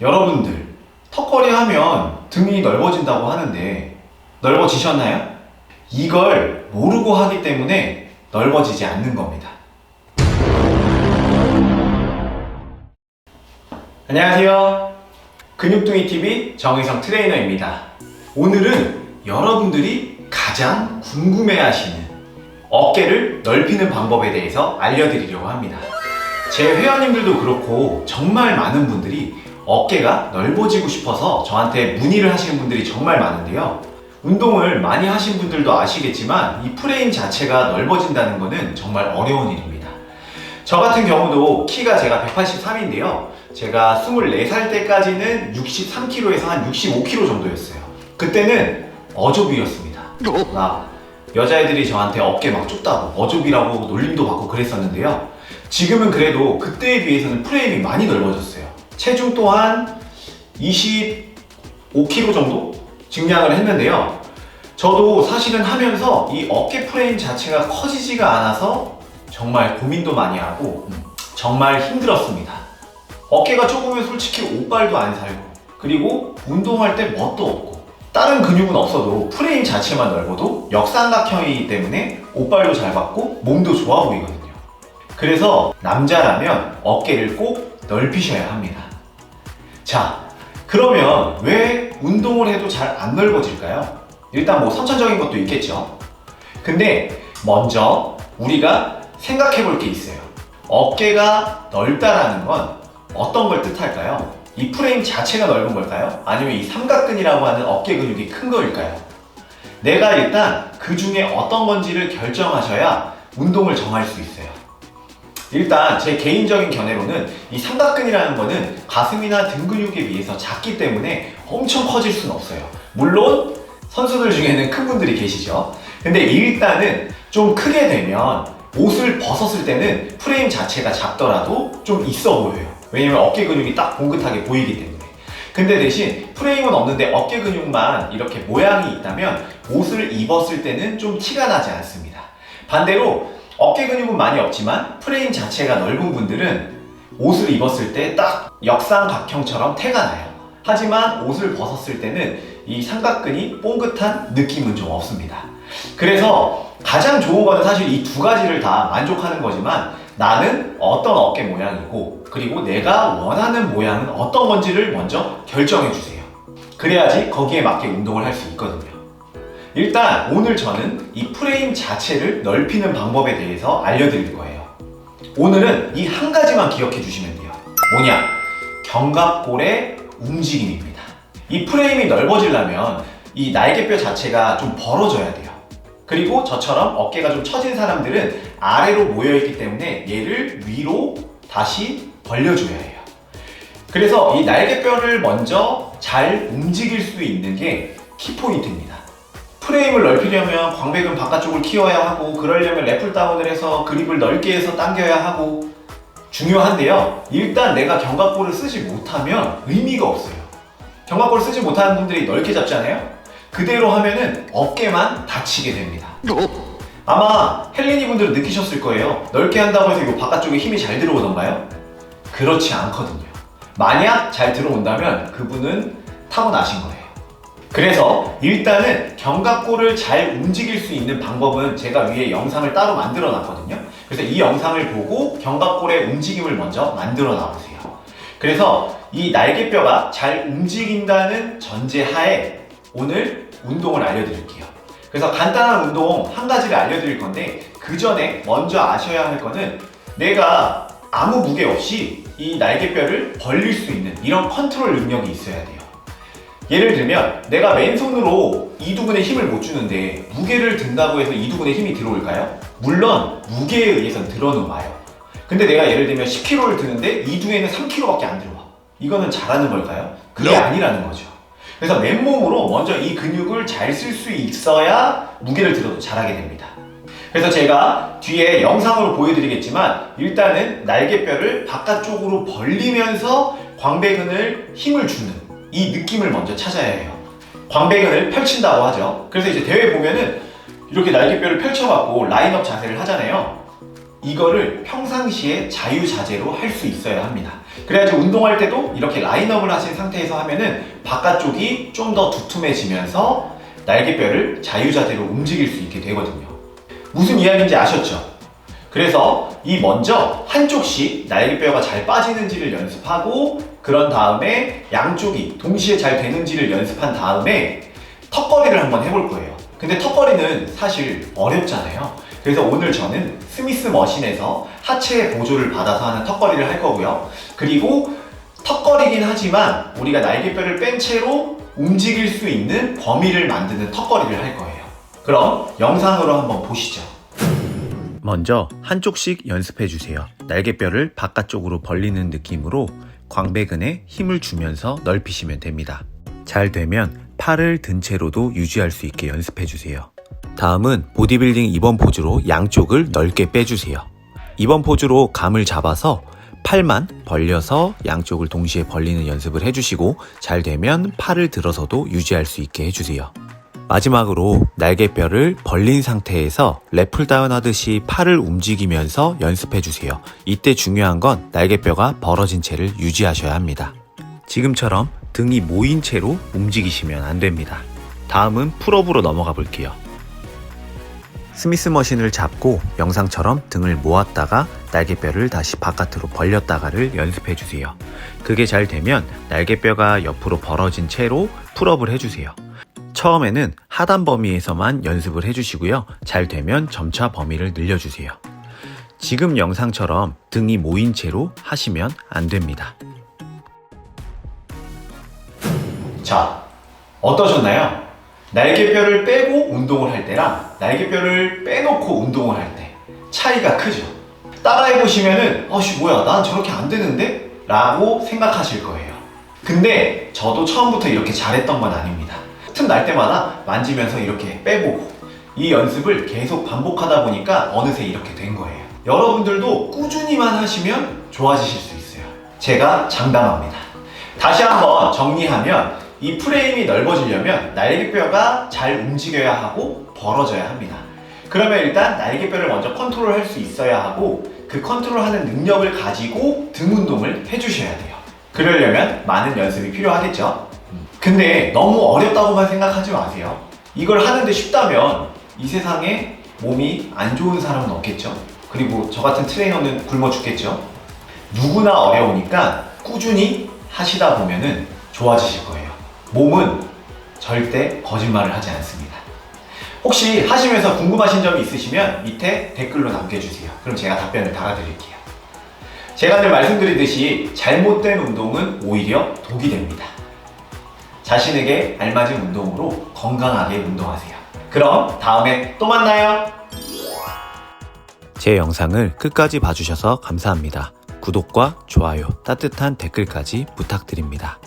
여러분들, 턱걸이 하면 등이 넓어진다고 하는데 넓어지셨나요? 이걸 모르고 하기 때문에 넓어지지 않는 겁니다. 안녕하세요. 근육둥이TV 정의성 트레이너입니다. 오늘은 여러분들이 가장 궁금해하시는 어깨를 넓히는 방법에 대해서 알려드리려고 합니다. 제 회원님들도 그렇고 정말 많은 분들이 어깨가 넓어지고 싶어서 저한테 문의를 하시는 분들이 정말 많은데요. 운동을 많이 하신 분들도 아시겠지만 이 프레임 자체가 넓어진다는 것은 정말 어려운 일입니다. 저 같은 경우도 키가 제가 183인데요. 제가 24살 때까지는 63kg에서 한 65kg 정도였어요. 그때는 어조비였습니다. 막 여자애들이 저한테 어깨 막 좁다고 어조비라고 놀림도 받고 그랬었는데요. 지금은 그래도 그때에 비해서는 프레임이 많이 넓어졌어요. 체중 또한 25kg 정도 증량을 했는데요. 저도 사실은 하면서 이 어깨 프레임 자체가 커지지가 않아서 정말 고민도 많이 하고 정말 힘들었습니다. 어깨가 좁으면 솔직히 옷발도 안 살고, 그리고 운동할 때 멋도 없고, 다른 근육은 없어도 프레임 자체만 넓어도 역삼각형이기 때문에 옷발도 잘 받고 몸도 좋아 보이거든요. 그래서 남자라면 어깨를 꼭 넓히셔야 합니다. 자, 그러면 왜 운동을 해도 잘 안 넓어질까요? 일단 뭐 선천적인 것도 있겠죠. 근데 먼저 우리가 생각해 볼 게 있어요. 어깨가 넓다라는 건 어떤 걸 뜻할까요? 이 프레임 자체가 넓은 걸까요? 아니면 이 삼각근이라고 하는 어깨 근육이 큰 거일까요? 내가 일단 그 중에 어떤 건지를 결정하셔야 운동을 정할 수 있어요. 일단 제 개인적인 견해로는 이 삼각근이라는 거는 가슴이나 등 근육에 비해서 작기 때문에 엄청 커질 수는 없어요. 물론 선수들 중에는 큰 분들이 계시죠. 근데 일단은 좀 크게 되면 옷을 벗었을 때는 프레임 자체가 작더라도 좀 있어 보여요. 왜냐면 어깨 근육이 딱 봉긋하게 보이기 때문에. 근데 대신 프레임은 없는데 어깨 근육만 이렇게 모양이 있다면 옷을 입었을 때는 좀 티가 나지 않습니다. 반대로 어깨 근육은 많이 없지만 프레임 자체가 넓은 분들은 옷을 입었을 때 딱 역삼각형처럼 태가 나요. 하지만 옷을 벗었을 때는 이 삼각근이 뽕긋한 느낌은 좀 없습니다. 그래서 가장 좋은 거는 사실 이 두 가지를 다 만족하는 거지만 나는 어떤 어깨 모양이고, 그리고 내가 원하는 모양은 어떤 건지를 먼저 결정해 주세요. 그래야지 거기에 맞게 운동을 할 수 있거든요. 일단 오늘 저는 이 프레임 자체를 넓히는 방법에 대해서 알려드릴 거예요. 오늘은 이 한 가지만 기억해 주시면 돼요. 뭐냐? 견갑골의 움직임입니다. 이 프레임이 넓어지려면 이 날개뼈 자체가 좀 벌어져야 돼요. 그리고 저처럼 어깨가 좀 처진 사람들은 아래로 모여있기 때문에 얘를 위로 다시 벌려줘야 해요. 그래서 이 날개뼈를 먼저 잘 움직일 수 있는 게 키포인트입니다. 프레임을 넓히려면 광배근 바깥쪽을 키워야 하고, 그러려면 랩풀다운을 해서 그립을 넓게 해서 당겨야 하고 중요한데요. 일단 내가 견갑골을 쓰지 못하면 의미가 없어요. 견갑골을 쓰지 못하는 분들이 넓게 잡잖아요. 그대로 하면은 어깨만 다치게 됩니다. 아마 헬린이 분들은 느끼셨을 거예요. 넓게 한다고 해서 이 바깥쪽에 힘이 잘 들어오던가요? 그렇지 않거든요. 만약 잘 들어온다면 그분은 타고나신 거예요. 그래서 일단은 견갑골을 잘 움직일 수 있는 방법은 제가 위에 영상을 따로 만들어 놨거든요. 그래서 이 영상을 보고 견갑골의 움직임을 먼저 만들어 놔보세요. 그래서 이 날개뼈가 잘 움직인다는 전제하에 오늘 운동을 알려드릴게요. 그래서 간단한 운동 한 가지를 알려드릴 건데, 그 전에 먼저 아셔야 할 거는 내가 아무 무게 없이 이 날개뼈를 벌릴 수 있는 이런 컨트롤 능력이 있어야 돼요. 예를 들면 내가 맨손으로 이두근에 힘을 못 주는데 무게를 든다고 해서 이두근에 힘이 들어올까요? 물론 무게에 의해서는 들어는 와요. 근데 내가 예를 들면 10kg를 드는데 이두에는 3kg밖에 안 들어와. 이거는 잘하는 걸까요? 그게 아니라는 거죠. 그래서 맨몸으로 먼저 이 근육을 잘 쓸 수 있어야 무게를 들어도 잘하게 됩니다. 그래서 제가 뒤에 영상으로 보여드리겠지만 일단은 날개뼈를 바깥쪽으로 벌리면서 광배근을 힘을 주는 이 느낌을 먼저 찾아야 해요. 광배근을 펼친다고 하죠. 그래서 이제 대회 보면은 이렇게 날개뼈를 펼쳐갖고 라인업 자세를 하잖아요. 이거를 평상시에 자유자재로 할 수 있어야 합니다. 그래야지 운동할 때도 이렇게 라인업을 하신 상태에서 하면은 바깥쪽이 좀 더 두툼해지면서 날개뼈를 자유자재로 움직일 수 있게 되거든요. 무슨 이야기인지 아셨죠? 그래서 먼저 한쪽씩 날개뼈가 잘 빠지는지를 연습하고 그런 다음에 양쪽이 동시에 잘 되는지를 연습한 다음에 턱걸이를 한번 해볼 거예요. 근데 턱걸이는 사실 어렵잖아요. 그래서 오늘 저는 스미스 머신에서 하체의 보조를 받아서 하는 턱걸이를 할 거고요. 그리고 턱걸이긴 하지만 우리가 날개뼈를 뺀 채로 움직일 수 있는 범위를 만드는 턱걸이를 할 거예요. 그럼 영상으로 한번 보시죠. 먼저 한쪽씩 연습해 주세요. 날개뼈를 바깥쪽으로 벌리는 느낌으로 광배근에 힘을 주면서 넓히시면 됩니다. 잘 되면 팔을 든 채로도 유지할 수 있게 연습해 주세요. 다음은 보디빌딩 2번 포즈로 양쪽을 넓게 빼주세요. 2번 포즈로 감을 잡아서 팔만 벌려서 양쪽을 동시에 벌리는 연습을 해주시고 잘 되면 팔을 들어서도 유지할 수 있게 해주세요. 마지막으로 날개뼈를 벌린 상태에서 랩풀다운 하듯이 팔을 움직이면서 연습해주세요. 이때 중요한 건 날개뼈가 벌어진 채를 유지하셔야 합니다. 지금처럼 등이 모인 채로 움직이시면 안 됩니다. 다음은 풀업으로 넘어가 볼게요. 스미스 머신을 잡고 영상처럼 등을 모았다가 날개뼈를 다시 바깥으로 벌렸다가를 연습해주세요. 그게 잘 되면 날개뼈가 옆으로 벌어진 채로 풀업을 해주세요. 처음에는 하단 범위에서만 연습을 해주시고요. 잘 되면 점차 범위를 늘려주세요. 지금 영상처럼 등이 모인 채로 하시면 안 됩니다. 자, 어떠셨나요? 날개뼈를 빼고 운동을 할 때랑 날개뼈를 빼놓고 운동을 할 때 차이가 크죠? 따라해보시면은 뭐야 난 저렇게 안 되는데? 라고 생각하실 거예요. 근데 저도 처음부터 이렇게 잘했던 건 아닙니다. 틈 날 때마다 만지면서 이렇게 빼보고 이 연습을 계속 반복하다 보니까 어느새 이렇게 된 거예요. 여러분들도 꾸준히만 하시면 좋아지실 수 있어요. 제가 장담합니다. 다시 한번 정리하면 이 프레임이 넓어지려면 날개뼈가 잘 움직여야 하고 벌어져야 합니다. 그러면 일단 날개뼈를 먼저 컨트롤할 수 있어야 하고 그 컨트롤하는 능력을 가지고 등 운동을 해주셔야 돼요. 그러려면 많은 연습이 필요하겠죠? 근데 너무 어렵다고만 생각하지 마세요. 이걸 하는데 쉽다면 이 세상에 몸이 안 좋은 사람은 없겠죠? 그리고 저 같은 트레이너는 굶어 죽겠죠? 누구나 어려우니까 꾸준히 하시다 보면은 좋아지실 거예요. 몸은 절대 거짓말을 하지 않습니다. 혹시 하시면서 궁금하신 점이 있으시면 밑에 댓글로 남겨주세요. 그럼 제가 답변을 달아드릴게요. 제가 늘 말씀드리듯이 잘못된 운동은 오히려 독이 됩니다. 자신에게 알맞은 운동으로 건강하게 운동하세요. 그럼 다음에 또 만나요. 제 영상을 끝까지 봐주셔서 감사합니다. 구독과 좋아요, 따뜻한 댓글까지 부탁드립니다.